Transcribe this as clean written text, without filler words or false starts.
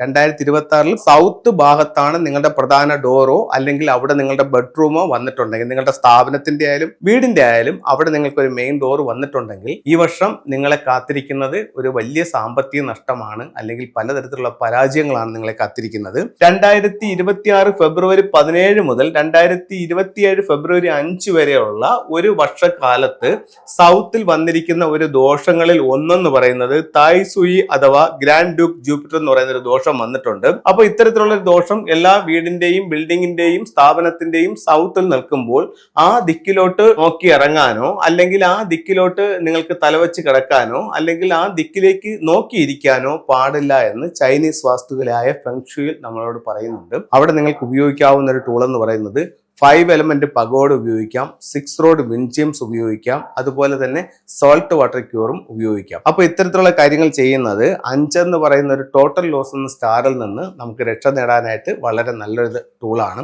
2026 south ഭാഗത്താണ് നിങ്ങളുടെ പ്രധാന ഡോറോ അല്ലെങ്കിൽ അവിടെ നിങ്ങളുടെ ബെഡ്റൂമോ വന്നിട്ടുണ്ടെങ്കിൽ, നിങ്ങളുടെ സ്ഥാപനത്തിന്റെ ആയാലും വീടിന്റെ ആയാലും അവിടെ നിങ്ങൾക്ക് ഒരു മെയിൻ ഡോർ വന്നിട്ടുണ്ടെങ്കിൽ ഈ വർഷം നിങ്ങളെ കാത്തിരിക്കുന്നത് ഒരു വലിയ സാമ്പത്തിക നഷ്ടമാണ്, അല്ലെങ്കിൽ പലതരത്തിലുള്ള പരാജയങ്ങളാണ് നിങ്ങളെ കാത്തിരിക്കുന്നത്. 2026 ഫെബ്രുവരി 17 മുതൽ 2027 ഫെബ്രുവരി 5 വരെയുള്ള ഒരു വർഷക്കാലത്ത് സൗത്തിൽ വന്നിരിക്കുന്ന ഒരു ദോഷങ്ങളിൽ ഒന്നെന്ന് പറയുന്നത് തായ് സുയി അഥവാ ഗ്രാൻഡ് ഡ്യൂക്ക് ജൂപ്പിറ്റർ എന്ന് പറയുന്ന ഒരു ദോഷം വന്നിട്ടുണ്ട്. അപ്പൊ ഇത്തരത്തിലുള്ള ഒരു ദോഷം എല്ലാ വീടിന്റെയും ബിൽഡിങ്ങിന്റെയും സ്ഥാപനത്തിന്റെയും സൗത്തിൽ നിൽക്കുമ്പോൾ ആ ദിക്കിലോട്ട് നോക്കി ഇറങ്ങാനോ അല്ലെങ്കിൽ ആ ദിക്കിലോട്ട് നിങ്ങൾക്ക് തലവെച്ച് കിടക്കാനോ അല്ലെങ്കിൽ ആ ദിക്കിലേക്ക് നോക്കിയിരിക്കാനോ പാടില്ല എന്ന് ചൈനീസ് വാസ്തുവിലായ ഫെങ്ഷുയിൽ നമ്മളോട് പറയുന്നുണ്ട്. അവിടെ നിങ്ങൾക്ക് ഉപയോഗിക്കാവുന്ന ഒരു ടൂൾ എന്ന് പറയുന്നത് 5 എലമെന്റ് പഗോഡ് ഉപയോഗിക്കാം, 6 റോഡ് വിൻചിയംസ് ഉപയോഗിക്കാം, അതുപോലെ തന്നെ സോൾട്ട് വാട്ടർ ക്യൂറും ഉപയോഗിക്കാം. അപ്പൊ ഇത്തരത്തിലുള്ള കാര്യങ്ങൾ ചെയ്യുന്നത് 5 എന്ന് പറയുന്ന ഒരു ടോട്ടൽ ലോസ് എന്ന സ്റ്റാറിൽ നിന്ന് നമുക്ക് രക്ഷ നേടാനായിട്ട് വളരെ നല്ലൊരു ടൂളാണ്.